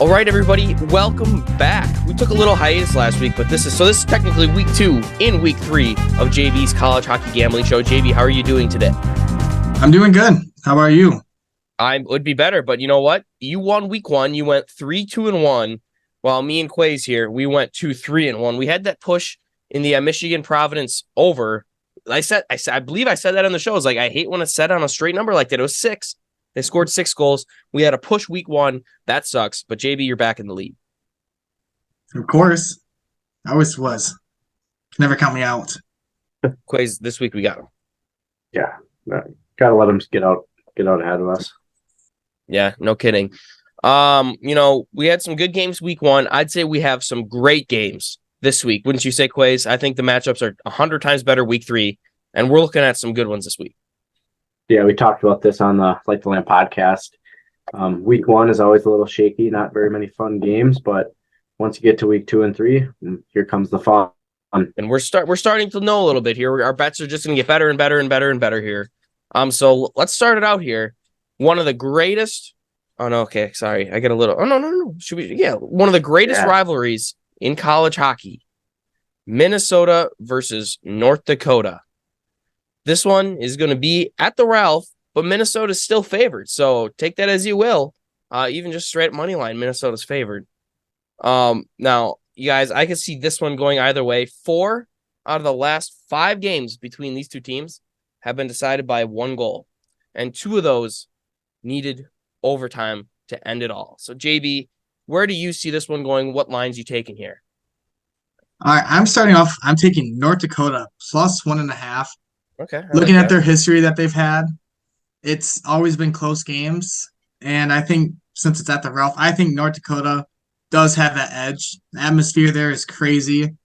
All right, everybody, welcome back. We took a little hiatus last week, but this is technically week 2 in week 3 of JB's College Hockey Gambling Show. JB, how are you doing today? I'm doing good. How about you? I would be better, but you know what? You won week 1. You went 3-2-1, while me and Quay's here, we went 2-3-1. We had that push in the Michigan Providence over. I believe I said that on the show. It's like I hate when it's set on a straight number like that. It was 6. They scored 6 goals. We had a push week 1. That sucks. But JB, you're back in the lead. Of course. I always was. Can never count me out. Quay's, this week we got him. Yeah. Gotta let them get out ahead of us. Yeah, no kidding. We had some good games week 1. I'd say we have some great games this week. Wouldn't you say, Quays? I think the matchups are 100 times better week 3, and we're looking at some good ones this week. Yeah, we talked about this on the Like the Land podcast. Week 1 is always a little shaky, not very many fun games, but once you get to week 2 and 3, here comes the fun. And we're starting to know a little bit here. Our bets are just going to get better and better and better and better here. So let's start it out here. One of the greatest. Oh no, okay, sorry. I get a little. Oh no. Should we? Yeah, one of the greatest rivalries in college hockey: Minnesota versus North Dakota. This one is going to be at the Ralph, but Minnesota's still favored. So take that as you will. Even just straight money line, Minnesota's favored. Now, you guys, I can see this one going either way. 4 out of the last 5 games between these two teams have been decided by 1 goal, and 2 of those needed overtime to end it all. So, JB, where do you see this one going? What lines you taking here? All right, I'm starting off. I'm taking North Dakota plus 1.5. Okay. Looking at their history that they've had, it's always been close games. And I think since it's at the Ralph, I think North Dakota does have that edge. The atmosphere there is crazy.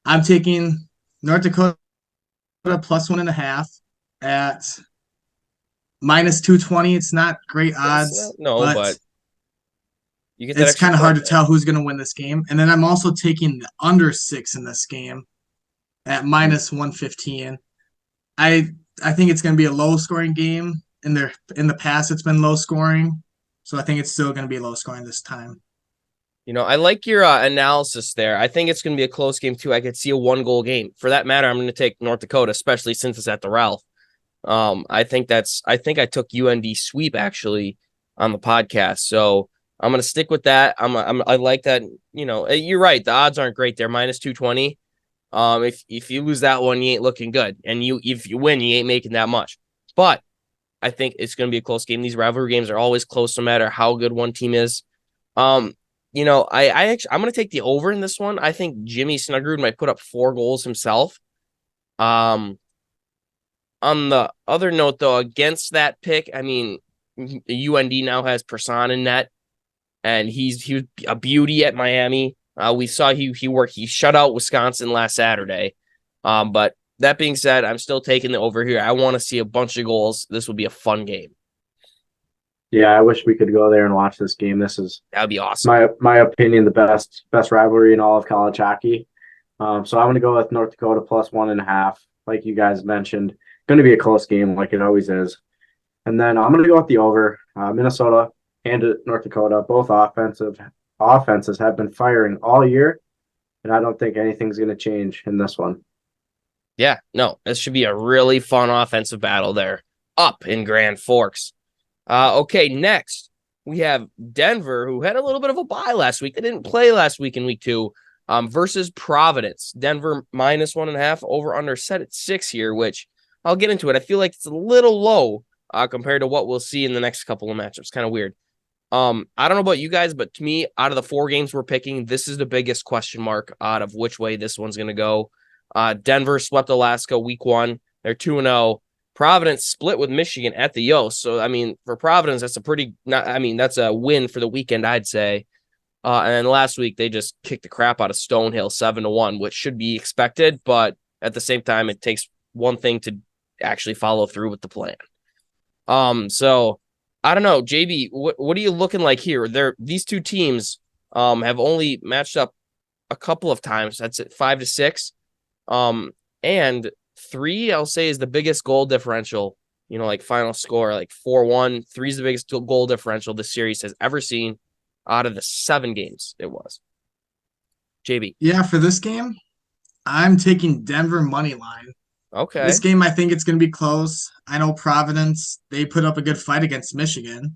I'm taking North Dakota plus 1.5 at minus 220. It's not great odds. But you get that. It's kind of hard to tell who's going to win this game. And then I'm also taking the under 6 in this game at minus 115. I think it's going to be a low scoring game. In the past, it's been low scoring, so I think it's still going to be low scoring this time. I like your analysis there. I think it's going to be a close game too. I could see a 1-goal game. For that matter, I'm going to take North Dakota, especially since it's at the Ralph. I think I took UND sweep actually on the podcast, so I'm going to stick with that. I like that. You're right. The odds aren't great. They're minus 220. If you lose that one, you ain't looking good, and if you win, you ain't making that much. But I think it's going to be a close game. These rivalry games are always close, no matter how good one team is. I'm going to take the over in this one. I think Jimmy Snuggerud might put up 4 goals himself. On the other note, though, against that pick, I mean, UND now has Person in net, and he was a beauty at Miami. We saw he shut out Wisconsin last Saturday. But that being said, I'm still taking the over here. I want to see a bunch of goals. This will be a fun game. Yeah, I wish we could go there and watch this game. That would be awesome. My opinion, the best rivalry in all of college hockey. So I'm going to go with North Dakota plus 1.5. Like you guys mentioned, going to be a close game like it always is. And then I'm going to go with the over. Minnesota and North Dakota, both offenses have been firing all year, and I don't think anything's going to change in this one. Yeah, no, this should be a really fun offensive battle there up in Grand Forks. Okay, next we have Denver, who had a little bit of a bye last week. They didn't play last week in week 2 versus Providence. Denver minus 1.5, over under set at 6 here, which I'll get into it. I feel like it's a little low compared to what we'll see in the next couple of matchups. Kind of weird. I don't know about you guys, but to me, out of the 4 games we're picking, this is the biggest question mark out of which way this one's going to go. Denver swept Alaska week 1. They're 2-0. Providence split with Michigan at the Yost. So, I mean, for Providence, that's that's a win for the weekend, I'd say. And then last week, they just kicked the crap out of Stonehill 7-1, which should be expected. But at the same time, it takes one thing to actually follow through with the plan. So I don't know, JB, what are you looking like here? These two teams have only matched up a couple of times. That's at 5-6. And 3, I'll say, is the biggest goal differential, like final score, like 4-1. 3 is the biggest goal differential this series has ever seen. out of the 7 games it was. JB. Yeah, for this game, I'm taking Denver money line. Okay. This game, I think it's going to be close. I know Providence, they put up a good fight against Michigan.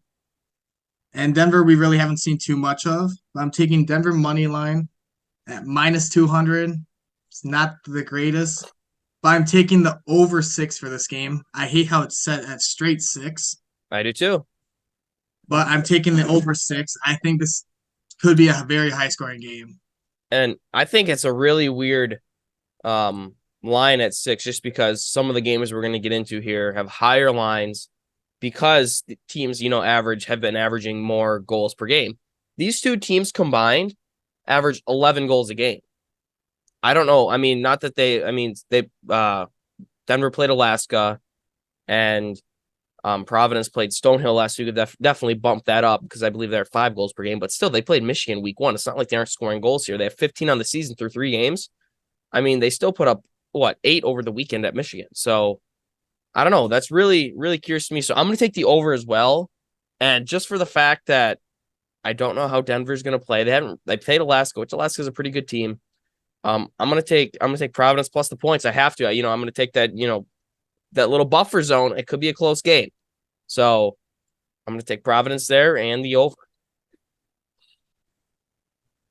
And Denver, we really haven't seen too much of. I'm taking Denver money line at minus 200. It's not the greatest, but I'm taking the over 6 for this game. I hate how it's set at straight 6, I do too. but I'm taking the over 6. I think this could be a very high scoring game. And I think it's a really weird line at 6 just because some of the games we're going to get into here have higher lines because the teams, have been averaging more goals per game. These two teams combined average 11 goals a game. I don't know. I mean, not that they Denver played Alaska and Providence played Stonehill last week. Definitely bumped that up because I believe they're 5 goals per game, but still they played Michigan week 1. It's not like they aren't scoring goals here. They have 15 on the season through 3 games. I mean, they still put up 8 over the weekend at Michigan. So I don't know. That's really, really curious to me. So I'm going to take the over as well. And just for the fact that I don't know how Denver's going to play. They played Alaska, which Alaska's a pretty good team. I'm going to take Providence plus the points. I have to. I'm going to take that, that little buffer zone. It could be a close game. So I'm going to take Providence there and the over.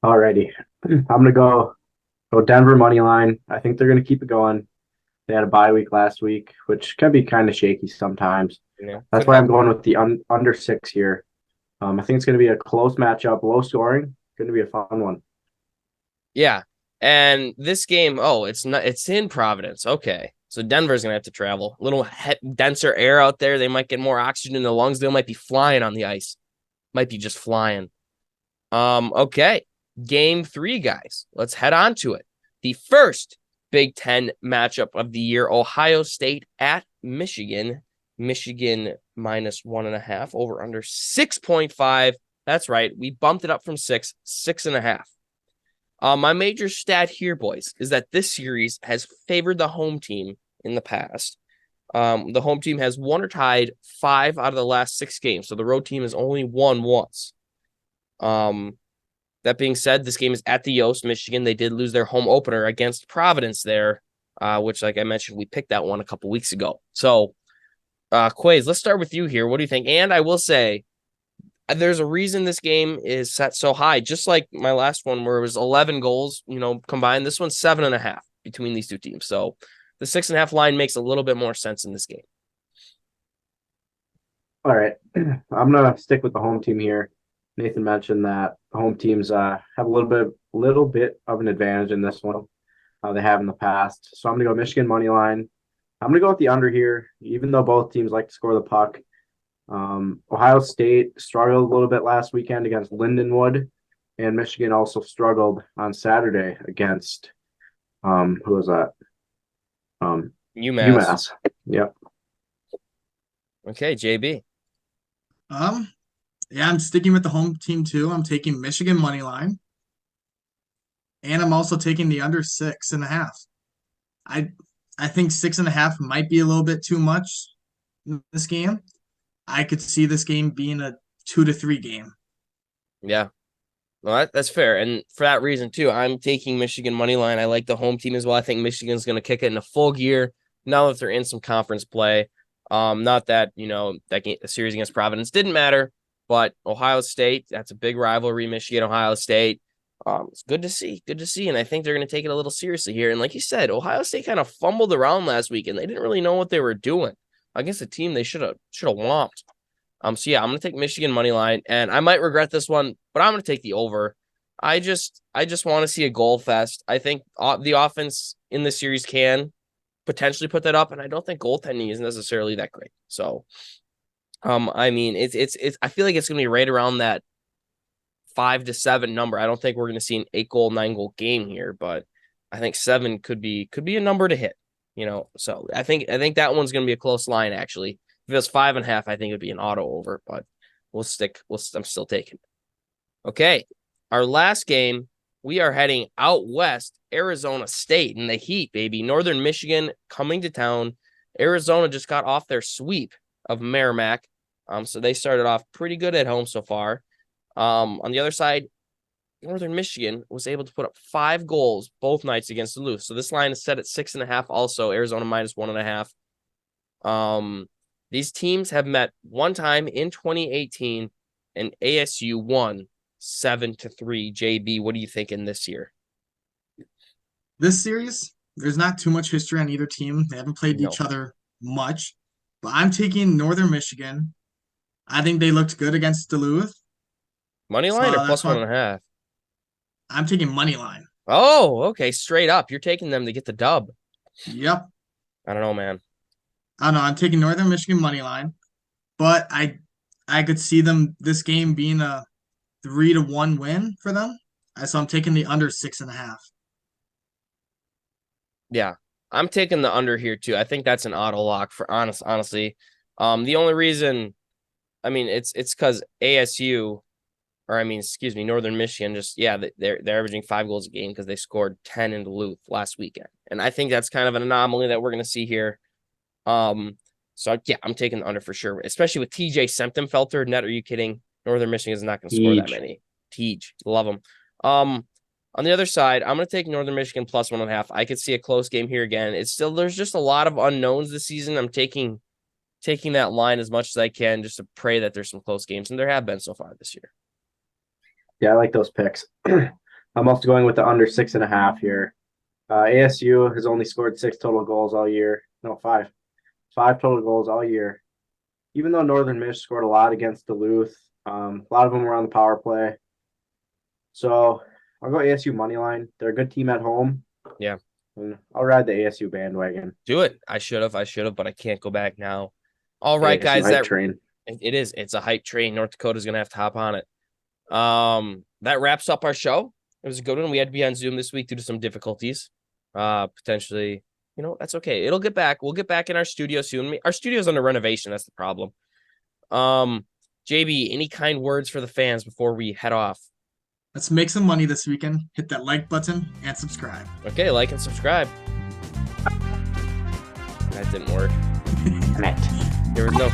Alrighty. I'm gonna go Denver money line. I think they're gonna keep it going. They had a bye week last week, which can be kind of shaky sometimes. Yeah, That's why I'm going with the under 6 here. I think it's going to be a close matchup, low scoring. Going to be a fun one. Yeah, and this game, it's in Providence. Okay, so Denver's gonna have to travel. A little denser air out there. They might get more oxygen in the lungs. They might be flying on the ice. Might be just flying. Okay, game 3, guys. Let's head on to it. The first Big Ten matchup of the year: Ohio State at Michigan. Michigan minus 1.5, over under 6.5. That's right. We bumped it up from 6.5. My major stat here, boys, is that this series has favored the home team in the past. The home team has won or tied 5 out of the last 6 games, so the road team has only won once. That being said, this game is at the Yost, Michigan. They did lose their home opener against Providence there, which, like I mentioned, we picked that one a couple weeks ago. So, Quays, let's start with you here. What do you think? And I will say, there's a reason this game is set so high, just like my last one where it was 11 goals, combined. This one's 7.5 between these two teams. So the 6.5 line makes a little bit more sense in this game. All right. I'm going to stick with the home team here. Nathan mentioned that the home teams have a little bit of an advantage in this one. They have in the past. So I'm going to go Michigan money line. I'm going to go with the under here, even though both teams like to score the puck. Ohio State struggled a little bit last weekend against Lindenwood, and Michigan also struggled on Saturday against who was that? UMass. Yep. Okay, JB. Yeah, I'm sticking with the home team too. I'm taking Michigan money line, and I'm also taking the under 6.5. I think 6.5 might be a little bit too much in this game. I could see this game being a 2-3 game. Yeah. Well, that's fair. And for that reason, too, I'm taking Michigan money line. I like the home team as well. I think Michigan's going to kick it in a full gear now that they're in some conference play. Not that, the series against Providence didn't matter, but Ohio State, that's a big rivalry, Michigan, Ohio State. It's good to see. And I think they're going to take it a little seriously here. And like you said, Ohio State kind of fumbled around last week, and they didn't really know what they were doing against a team they should have whomped. So yeah, I'm gonna take Michigan money line, and I might regret this one, but I'm gonna take the over. I just want to see a goal fest. I think the offense in the series can potentially put that up, and I don't think goaltending is necessarily that great. So, I mean, it's I feel like it's gonna be right around that 5-7 number. I don't think we're gonna see an 8-goal, 9-goal game here, but I think 7 could be a number to hit. So I think that one's gonna be a close line actually. If it was 5.5, I think it would be an auto over, but I'm still taking it. Okay. Our last game, we are heading out west, Arizona State in the heat, baby. Northern Michigan coming to town. Arizona just got off their sweep of Merrimack. So they started off pretty good at home so far. On the other side, Northern Michigan was able to put up 5 goals both nights against Duluth. So this line is set at 6.5. Also, Arizona -1.5. These teams have met one time in 2018, and ASU won 7-3. JB, what are you thinking this year? This series, there's not too much history on either team. They haven't played No. each other much. But I'm taking Northern Michigan. I think they looked good against Duluth. Money So line or that's plus why 1.5? I'm taking money line. Oh, okay. Straight up. You're taking them to get the dub. Yep. I don't know, man. I don't know. I'm taking Northern Michigan money line, but I could see them this game being a 3-1 win for them. So I'm taking the under 6.5. Yeah. I'm taking the under here too. I think that's an auto lock for honestly. The only reason, I mean, it's because ASU, or I mean, excuse me, Northern Michigan they're averaging 5 goals a game because they scored 10 in Duluth last weekend. And I think that's kind of an anomaly that we're going to see here. So yeah, I'm taking the under for sure, especially with TJ Semptimphelter. Net, are you kidding? Northern Michigan is not going to score that many. Tej, love them. On the other side, I'm going to take Northern Michigan plus 1.5. I could see a close game here again. There's just a lot of unknowns this season. I'm taking that line as much as I can just to pray that there's some close games, and there have been so far this year. Yeah, I like those picks. I'm also going with the under 6.5 here. ASU has only scored 6 total goals all year. No, 5. 5 total goals all year. Even though Northern Michigan scored a lot against Duluth, a lot of them were on the power play. So I'll go ASU money line. They're a good team at home. Yeah. And I'll ride the ASU bandwagon. Do it. I should have, but I can't go back now. All right, ASU guys. hype train. It's a hype train. North Dakota's going to have to hop on it. That wraps up our show. It was a good one. We had to be on Zoom this week due to some difficulties. Potentially, that's okay. It'll get back. We'll get back in our studio soon. Our studio's under renovation. That's the problem. JB, any kind words for the fans before we head off? Let's make some money this weekend. Hit that like button and subscribe. Okay, like and subscribe. That didn't work. There was no.